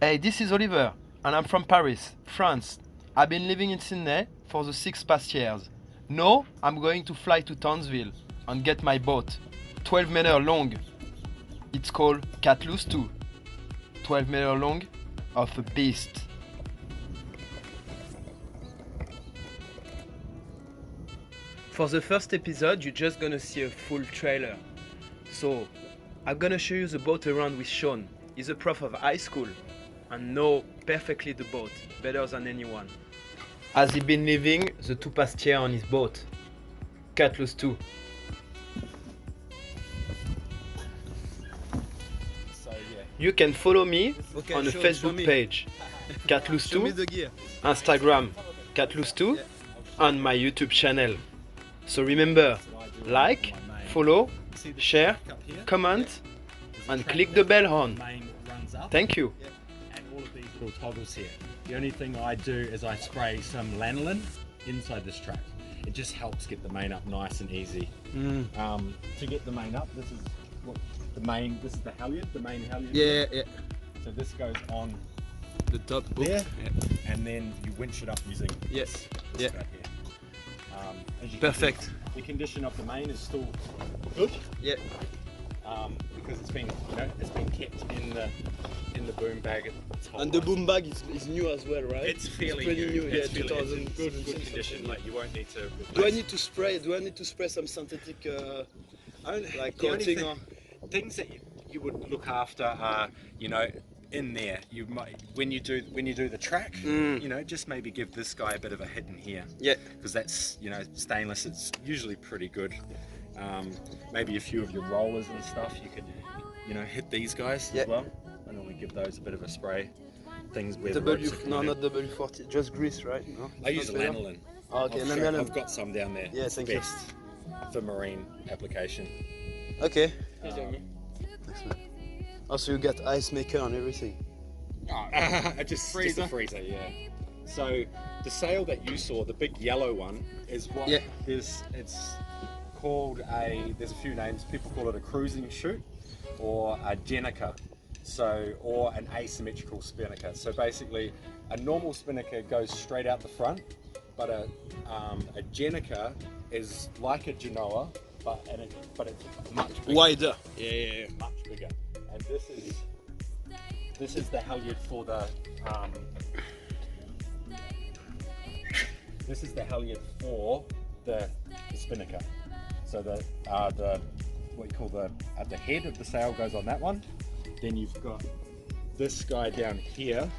Hey, this is Oliver, and I'm from Paris, France. I've been living in Sydney for the 6 past years. Now I'm going to fly to Townsville and get my boat, 12 meter long. It's called Catlous 2. 12 meter long of a beast. For the first episode, you're just gonna see a full trailer. So, I'm gonna show you the boat around with Sean. He's a prof of high school and know perfectly the boat, better than anyone. Has he been living the 2 past year on his boat? Catlous 2. So yeah. You can follow me Okay, on the show Facebook me. page, Catlous Show me 2, the gear. Instagram, Catlous 2, and my YouTube channel. So remember, like, follow, share, comment, and click the bell on. Main runs up. Thank you. And all of these little toggles here. The only thing I do is I spray some lanolin inside this track. It just helps get the main up nice and easy. To get the main up, this is what the main. This is the halyard, the main halyard. Yeah, yeah. So this goes on The top there, yeah. and then you winch it up using Yes. this Yeah. right here. As you Perfect. Can see, the condition of the main is still good. Yeah. Because it's been, it's been kept in the boom bag. Its whole And the life. boom bag is new as well, right? It's fairly pretty new. Yeah, It's fairly- 2000. It's in good condition. Like you won't need to. Do I need to spray? Do I need to spray some synthetic, like the only coating? thing- things that you would look after are, in there. You might when you do the track, just maybe give this guy a bit of a hit in here. Yeah. Because that's stainless. It's usually pretty good. Maybe a few of your rollers and stuff. You could hit these guys Yeah. as well. And then we give those a bit of a spray. Things where the ropes are No, pointed. not W40. Just grease, right? No. I use Not better? lanolin. Okay, I've lanolin. I've got some down there. Yeah, It's thank the you. best for marine application. Okay. Um, Thanks, man. Also, you got ice maker and everything. just a freezer, yeah. So the sail that you saw, the big yellow one, is what Yeah. is. It's called there's a few names. People call it a cruising chute or a jenica. Or an asymmetrical spinnaker. So basically, a normal spinnaker goes straight out the front, but a jenica is like a genoa, but it's much bigger. Wider. Yeah. Much bigger. And this is the halyard for the this is the halyard for the spinnaker. So the what you call the head of the sail goes on that one. Then you've got this guy down here.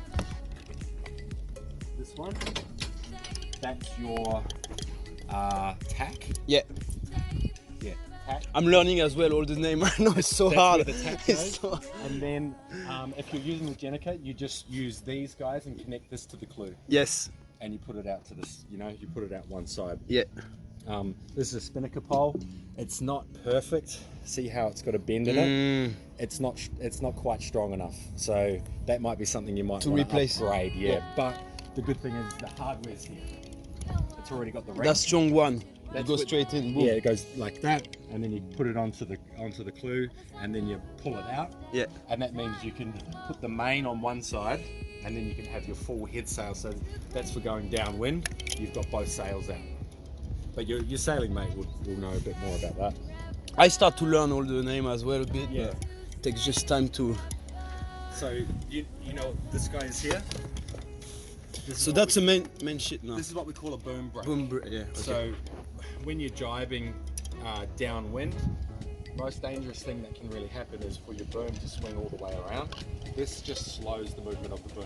This one. That's your tack. Yeah. Yeah. Tack. I'm learning as well all the name. I know it's so That's hard. where the tack It's goes. so... And then if you're using the jenica, you just use these guys and connect this to the clue. Yes. And you put it out to this, you put it out one side. Yeah. This is a spinnaker pole. It's not perfect. See how it's got a bend in it? It's not quite strong enough. So that might be something you might To want replace. to upgrade. Yeah. But the good thing is the hardware's here. It's already got the ring. That strong one. That's It goes what- straight in. Boom. Yeah, it goes like that, and then you put it onto the clue, and then you pull it out. Yeah. And that means you can put the main on one side, and then you can have your full head sail. So that's for going downwind. You've got both sails out. But your sailing mate will know a bit more about that. I start to learn all the name as well a bit. Yeah. But it takes just time to. So you know this guy is here. So that's the main shit now. This is what we call a boom brake. Yeah. Okay. So when you're jibing downwind, most dangerous thing that can really happen is for your boom to swing all the way around. This just slows the movement of the boom.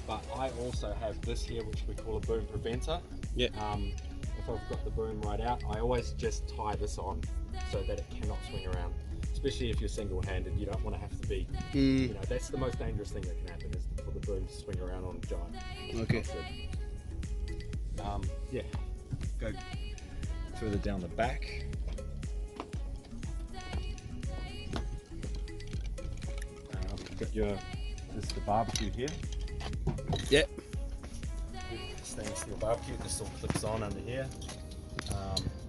But I also have this here, which we call a boom preventer. Yeah. If I've got the boom right out, I always just tie this on so that it cannot swing around. Especially if you're single-handed, you don't want to have to be. That's the most dangerous thing that can happen is for the boom to swing around on a jibe. Okay. Yeah. Go further down the back. Got this is the barbecue here. Yeah. Stainless steel barbecue. This all clips on under here.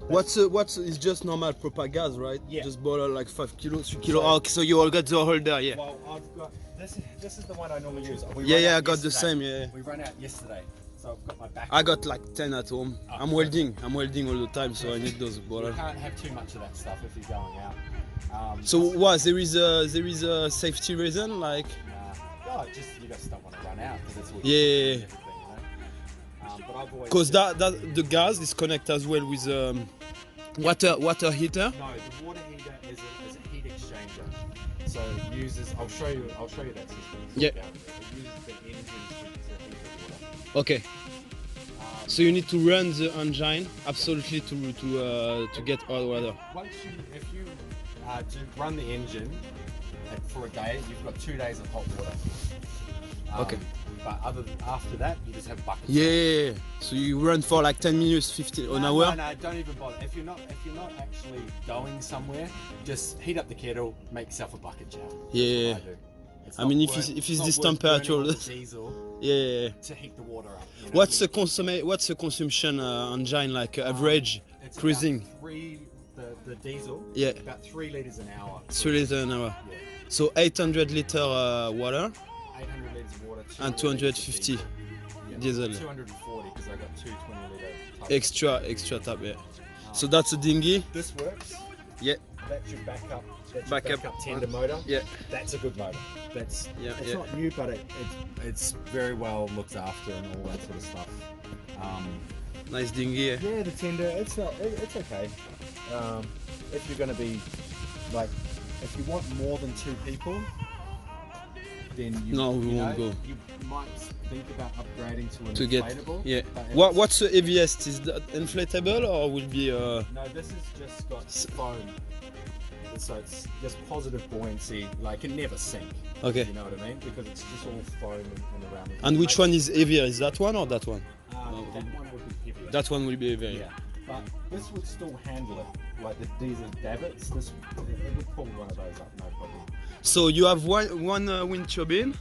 What's is just normal proper gas, right? Yeah. Just bottle like 5 kilos, 3 kilos. So- Oh, okay, so you all got the holder, yeah. Well, I've got this. This is the one I normally use. We Yeah, ran yeah, out I got the yesterday. same, yeah. We ran out yesterday, so I've got my back. I got like 10 at home. Oh, I'm welding all the time, so I need those You bottles. can't have too much of that stuff if you're going out. So what? There is a safety reason, like Oh, just you just don't want to run out because that's what Yeah. you know. But I've always because that the gas is connected as well with water heater. No, the water heater is a heat exchanger. So it uses. I'll show you that system. Yeah. It uses the engine to heat the water. Okay. So you need to run the engine absolutely to get hot water. If you to run the engine for a day, you've got 2 days of hot water. Okay. But after that, you just have buckets. Yeah. So you run for like 10 minutes, 15 an hour. No, don't even bother. If you're not actually going somewhere, just heat up the kettle, make yourself a bucket shower. Yeah. That's what I do. I mean, if it's this temperature, diesel yeah. to heat the water up. You know? What's the consumption engine like average It's cruising? about the diesel. Yeah. About 3 liters an hour. 3 liters an hour. Yeah. So 800 liter water 800 liters of water. and 250 diesel. 240 because I got 2 20-liter. Extra tap, yeah. So that's a dinghy. This works. Yeah. That's your backup. That's Backup. your backup tender motor. Yeah. That's a good motor. It's Yeah. not new, but it's very well looked after and all that sort of stuff. Nice dinghy. Yeah. Yeah, the tender. It's okay. If you're going to be like, if you want more than 2 people, then you won't go. You might think about upgrading to an To get inflatable. yeah. but if What's the heaviest? Is that inflatable or will be No, this has just got foam. So it's just positive buoyancy, like it never sink. okay? You know what I mean? Because it's just all foam and around. And which one is heavier? Is that one or that one? That one would be heavier. That one will be heavier. yeah. But this would still handle it. Like the diesel davits, it would pull one of those up, no problem. So you have one wind turbine,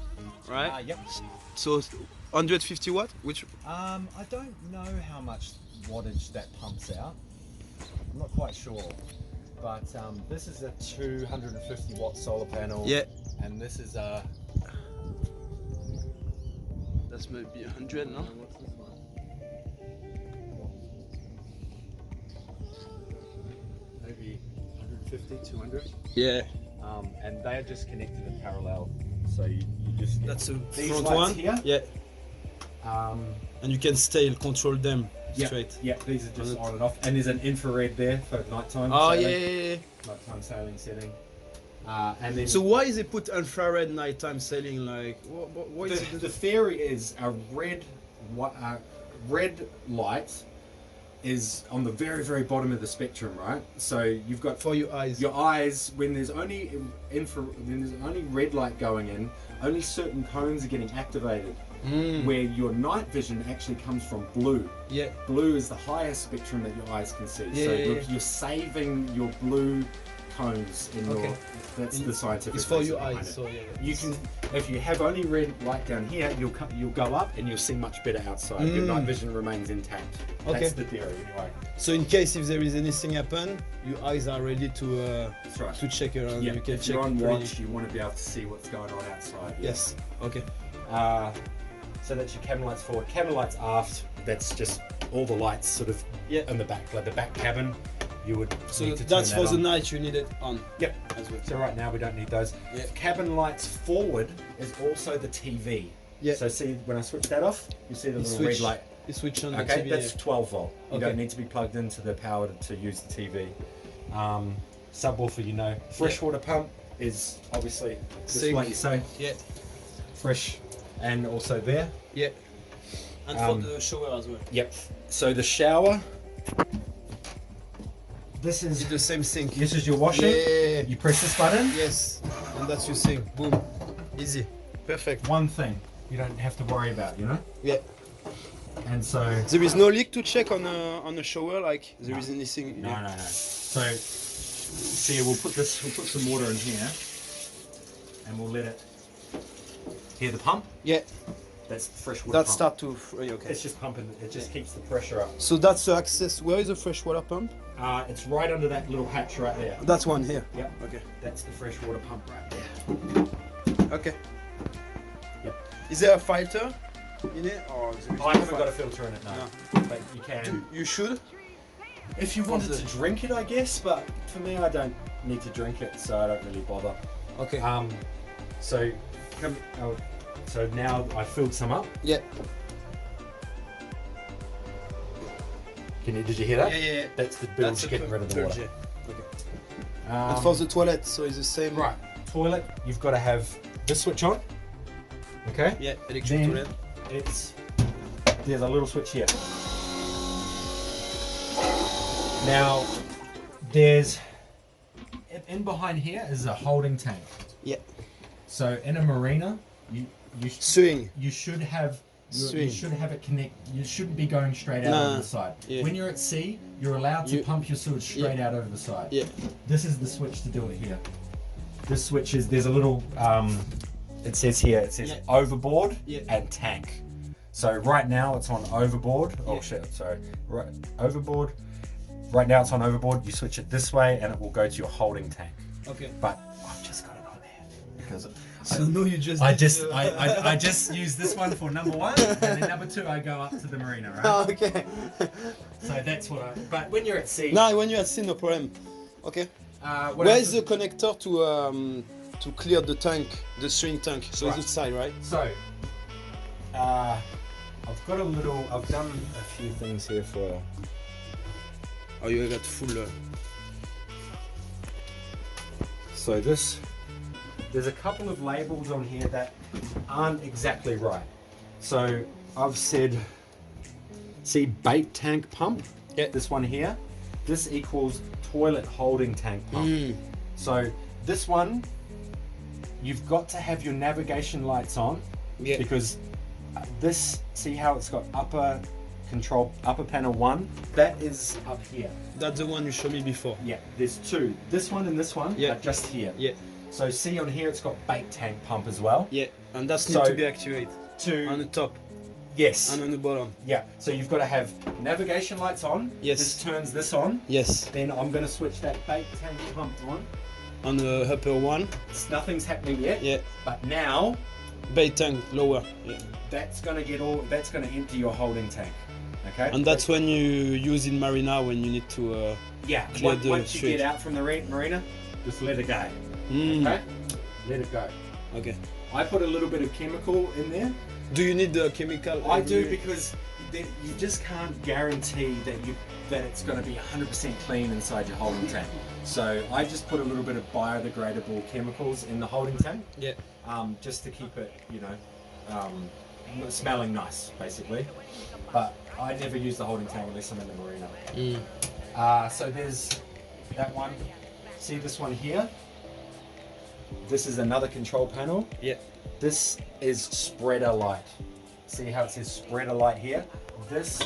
right? Yep. So 150 watt. Which I don't know how much wattage that pumps out. I'm not quite sure. But this is a 250 watt solar panel. yeah. And this is a. That's maybe 100, no? What's this one? Maybe 150, 200. Yeah. And they are just connected in parallel. So you just get That's a these front lights one. here. Yeah. Um, And you can still control them yeah, straight. yeah, these are just on and off. And there's an infrared there for nighttime. Oh sailing, yeah. Nighttime sailing setting. And then So why is it put infrared nighttime sailing? Like, what is the theory is a red light is on the very, very bottom of the spectrum, right? So you've got for your eyes? your eyes, when there's only red light going in, only certain cones are getting activated. Where your night vision actually comes from blue. Yeah. Blue is the highest spectrum that your eyes can see. So you're saving your blue cones in Okay. your. That's the scientific. It's for reason your behind eyes. it. So yeah. You can, if you have only red light down here, you'll go up and you'll see much better outside. Your night vision remains intact. Okay. That's the theory, right? So in case if there is anything happen, your eyes are ready to That's right. to check around. Yeah. You can If check you're on pretty- watch, you want to be able to see what's going on outside. yeah. Yes. Okay. So that's your cabin lights forward. Cabin lights aft. That's just all the lights sort of in the back, like the back cabin. You would So need to that's turn for that the on. night. You need it on. Yep. As well. So right now we don't need those. Yeah. Cabin lights forward is also the TV. Yeah. So see when I switch that off, you see the little red light. You switch on the Okay, TV. that's 12 volt. You Okay. don't need to be plugged into the power to use the TV. Subwoofer, you know. Freshwater pump is obviously just Sink. like you say, Yeah. fresh, and also there. Yeah. And for the shower as well. Yep. So the shower. This It's is the same sink. this is your washing. Yeah. You press this button. Yes. And that's your sink. Boom. Easy. Perfect. One thing you don't have to worry about, you know. Yeah. And so There is no leak to check on a shower. Like there is anything. no. So see, we'll put some water in here, and we'll let it hear the pump. Yeah. That's the freshwater That pump. start to okay. It's just pumping. It just keeps the pressure up. So that's the access. Where is the freshwater pump? It's right under that little hatch right there. That's one here. Yep. Okay. That's the freshwater pump right there. Okay. Yep. Is there a filter in it, or is it I haven't got a filter in it now, but you can. You should. If you wanted to drink it, I guess, but for me, I don't need to drink it, so I don't really bother. Okay. So, so now I filled some up. Yeah. Did you hear that? Yeah. That's the bilge getting rid of the water. Okay. And for the toilet, so it's the same. Right. Toilet, you've got to have this switch on. Okay. Yeah. Electric Then toilet. there's a little switch here. Now, there's in behind here is a holding tank. Yeah. So in a marina, you Swing. you should have Swing. you should have it connect. You shouldn't be going straight out over the side. Yeah. When you're at sea, you're allowed to pump your sewage straight out over the side. Yeah. This is the switch to do it here. This switch is there's a little it says here overboard and tank. So right now it's on overboard. Oh shit, sorry. Right, overboard. Right now it's on overboard. You switch it this way and it will go to your holding tank. Okay. But I've just got it on there because So no, you just. I just use this one for number one, and then number two I go up to the marina, right? Okay. So that's what I. But when you're at sea, No, when you're at sea, no problem. Okay. what Where else is the connector to clear the tank, the string tank? So it's Right. the side, right? So, I've got a little. I've done a few things here for. Oh, you got full. So there's a couple of labels on here that aren't exactly right. So I've said, see, bait tank pump. Yeah. This one here. This equals toilet holding tank pump. So this one, you've got to have your navigation lights on. Yeah. Because this, see how it's got upper panel 1? That is up here. That's the one you showed me before. Yeah, there's two. This one and this one Yeah. are just here. Yeah. So see on here it's got bait tank pump as well. Yeah. And that's So- need to be activated on the top Yes. and on the bottom. Yeah. So you've got to have navigation lights on. Yes. This turns this on. Yes. Then I'm going to switch that bait tank pump on. On the upper one. Nothing's happening yet. Yeah. But now Bait tank lower. Yeah. that's going to empty your holding tank. Okay. And that's when you use in marina when you need to. yeah. clear the Once you street. get out from the marina, just let it go. Mm. Okay. Let it go. Okay. I put a little bit of chemical in there. Do you need the chemical? I do because you just can't guarantee that it's going to be 100% clean inside your holding tank. So I just put a little bit of biodegradable chemicals in the holding tank, Yeah. just to keep it, smelling nice, basically. But I never use the holding tank unless I'm in the marina. So there's that one. See this one here? This is another control panel. Yeah. This is spreader light. See how it says spreader light here? This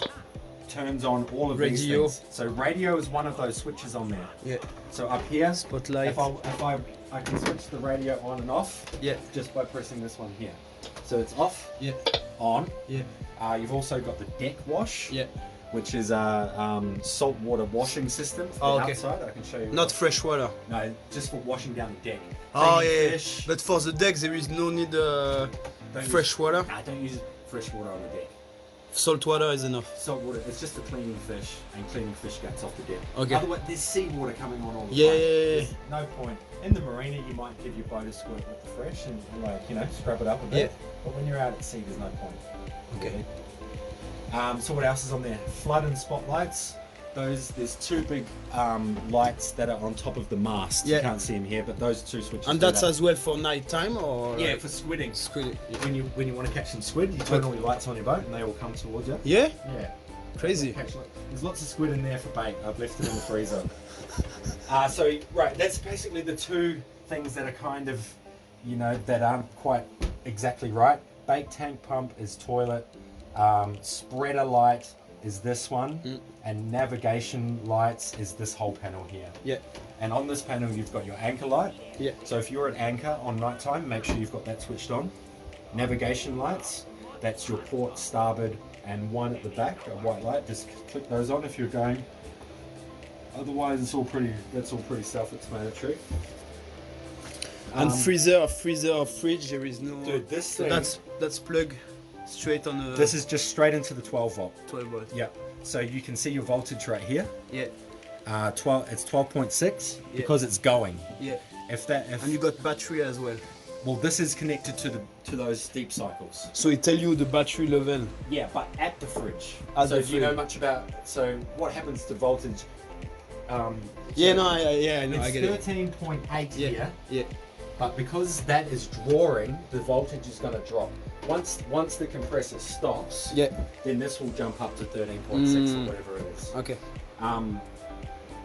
turns on all of these Radio. things. So radio is one of those switches on there. Yeah. So up here, Spotlight. if I can switch the radio on and off Yeah. just by pressing this one here. So it's off, Yeah. on. Yeah. You've also got the deck wash, Yeah. which is a saltwater washing system for Oh, the okay. outside. I can show you. Not fresh water. No, just for washing down the deck. Oh Cleaning yeah. fish. But for the decks there is no need Don't fresh water. Nah, don't use fresh water on the deck. Salt water is enough. Salt water, it's just for cleaning fish and cleaning fish guts off the deck. Okay. Otherwise, there's seawater coming on all the Yeah, time. yeah, yeah. There's no point. In the marina, you might give your boat a squirt with the fresh and scrub it up a bit. Yeah. But when you're out at sea, there's no point. Okay. So what else is on there? Flood and spotlights. There's two big lights that are on top of the mast. Yeah. You can't see them here, but those two switches. And do that's that. as well for night time or Yeah, like for squidding. squid. Yeah. When you want to catch some squid, you turn all your lights on your boat and they all come towards you. Yeah? Yeah. Crazy. There's lots of squid in there for bait. I've left it in the freezer. Right, that's basically the two things that are kind of, that aren't quite exactly right. Bait tank pump is toilet. Spreader light is this one. And navigation lights is this whole panel here. Yeah. And on this panel, you've got your anchor light. Yeah. So if you're at anchor on nighttime, make sure you've got that switched on. Navigation lights. That's your port, starboard, and one at the back, a white light. Just click those on if you're going. Otherwise, that's all pretty self-explanatory. And freezer, or fridge, there is no. Dude, this So thing, that's plug straight on the. this is just straight into the 12 volt. 12 volt. Yeah. So you can see your voltage right here. Yeah. 12. It's 12.6 because it's going. Yeah. And you got battery as well. Well, this is connected to those steep cycles. So it tell you the battery level. Yeah, but at the fridge. At So the do you know fridge. much about? So what happens to voltage? Yeah, no, I know, I It's get it. 13.8 Yeah. here, Yeah. but because that is drawing, the voltage is going to drop. Once the compressor stops, Yeah. then this will jump up to 13.6 or Mm. whatever it is. Okay.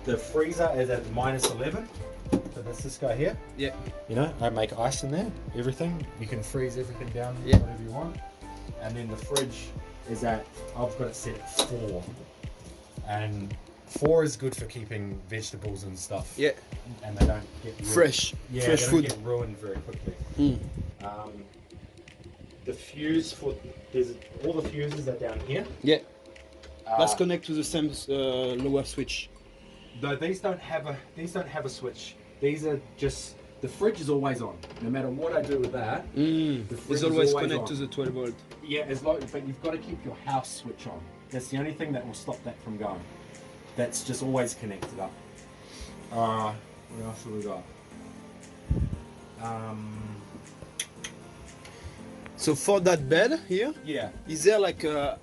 The freezer is at -11. So that's this guy here. Yeah. You know, I make ice in there, everything. You can freeze everything down, Yeah. whatever you want. And then the fridge is at, I've got it set at 4. And 4 is good for keeping vegetables and stuff. Yeah. And they don't get ruined. Fresh. Yeah, Fresh they food. don't get ruined very quickly. Mm. The fuse all the fuses are down here. Yeah. That's Uh, connect to the same lower switch. No, these don't have a switch. These are just, the fridge is always on. No matter what I do with that, the fridge It's is always always connect on. to the 12 volt. Yeah, but you've got to keep your house switch on. That's the only thing that will stop that from going. That's just always connected up. What else have we got? So for that bed here, Yeah. is there like a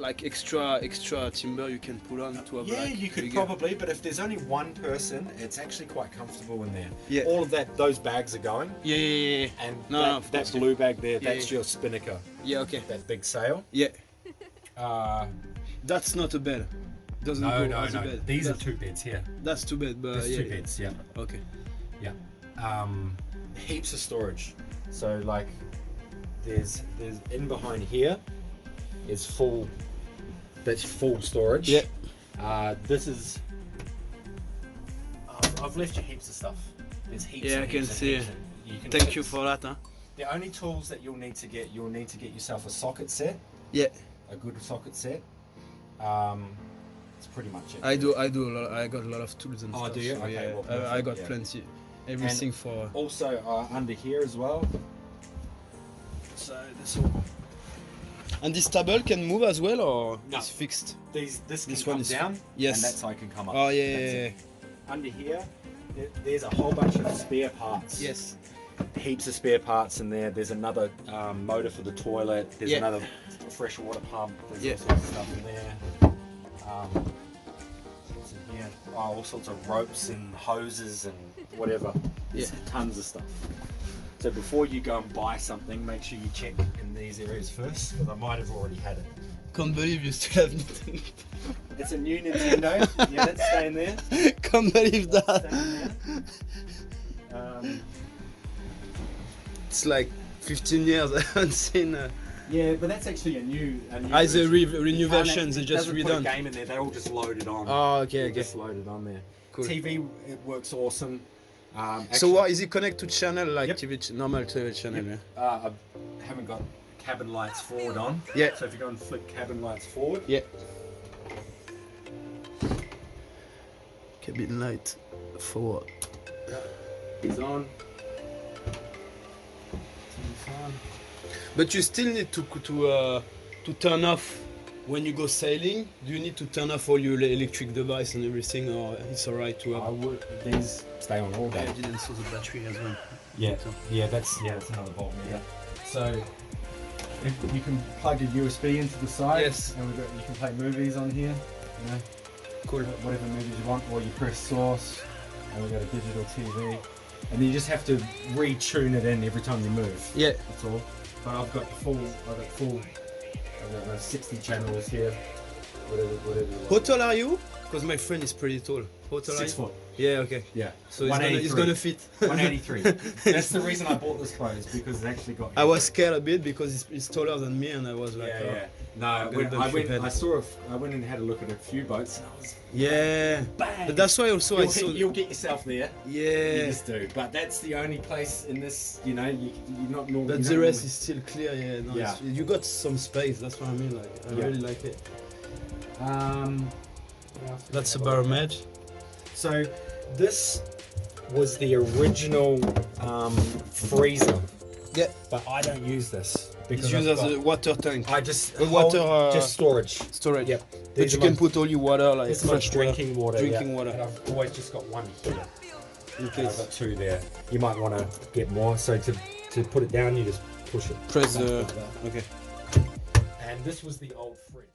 extra timber you can put on to have Yeah, like you could bigger- probably, but if there's only one person, it's actually quite comfortable in there. Yeah. All of those bags are going, Yeah. and No, that, of that course, blue bag there, Yeah, that's yeah. your spinnaker, Yeah, okay. that big sail. Yeah. Uh, That's not a bed. Doesn't no, go no, as a no. bed. These are That's, 2 beds here. that's too bad, but There's yeah. 2 beds, yeah. Okay. Yeah. Heaps of storage. So like, there's in behind here is full. That's full storage. Yeah. This is. I've left you heaps of stuff. There's heaps. Yeah, and I can heaps and see. heaps and you can Thank fix. you for that, huh? The only tools that you'll need to get yourself a socket set. Yeah. A good socket set. That's pretty much it. I do a lot. I got a lot of tools and Oh, stuff. do you? So Okay, yeah, well, I perfect, got yeah. plenty. Everything for. Also under here as well. So that's all. And this table can move as well, or No. it's fixed? This can This come one is- down. yes. And that side can come up. Oh yeah, That's yeah, it. Under here, there's a whole bunch of spare parts. Yes. Heaps of spare parts in there. There's another motor for the toilet. There's Yeah. another fresh water pump. There's Yeah. all sorts of stuff in there. What's in here? Oh, all sorts of ropes and hoses and whatever. There's tons of stuff. So before you go and buy something, make sure you check in these areas first, because I might have already had it. Can't believe you still have Nintendo. It's a new Nintendo. Yeah, that's staying there. Can't believe That's that. staying there. It's like 15 years I haven't seen. Yeah, but that's actually a new. As a version. renew You can't version, actually- they just doesn't put a redone. game in there. They're all just loaded on. Oh, okay, They're okay. Just loaded on there. Cool. TV, it works awesome. So Actually, what is it connect to channel like Yep. TV, normal TV channel? Yep. Yeah. I haven't got cabin lights forward on. Yeah. So if you go and flick cabin lights forward. Yeah. Cabin light forward. It's on. But you still need to turn off when you go sailing. Do you need to turn off all your electric device and everything, or it's alright to have? I would. These stay on all day. I didn't see the battery as well. Yeah, that's another volt meter. So if you can plug your USB into the side, Yes. and you can play movies on here. You know, Cool. whatever movies you want, or you press source, and we've got a digital TV, and then you just have to retune it in every time you move. Yeah. That's all. But I've got 60 channels here. Whatever you How want. tall are you? Because my friend is pretty tall. How tall are 6 you? foot. Yeah, okay. Yeah. So it's gonna fit. 183. That's the reason I bought this boat, is because it actually got. I was scared a bit because it's taller than me, and I was like, Yeah, oh. yeah. No, I'm gonna I dump went. your head. I went and had a look at a few boats, and I was Yeah. bang. But that's why also I saw. You'll get yourself there. You Yeah. just do. But that's the only place in this. You know, you're not normally. But the rest is still clear. Yeah. No, Yeah. you got some space. That's what I mean. Like I Yeah. really like it. What else did That's a we have look baromet. at? So this was the original freezer. Yeah. But I don't use this It's because used I've as a got- water tank. I just a water, just storage. Storage. Yep. But These you are can my- put all your water, like This is my fresh drinking water. Drinking yeah. water. And I've always just got one here. in And I've case. got two there. You might want to get more. So to put it down, you just push it. Press Like the. that. Okay. And this was the old fridge.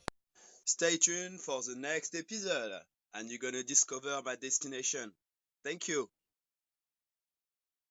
Stay tuned for the next episode and you're gonna discover my destination. Thank you.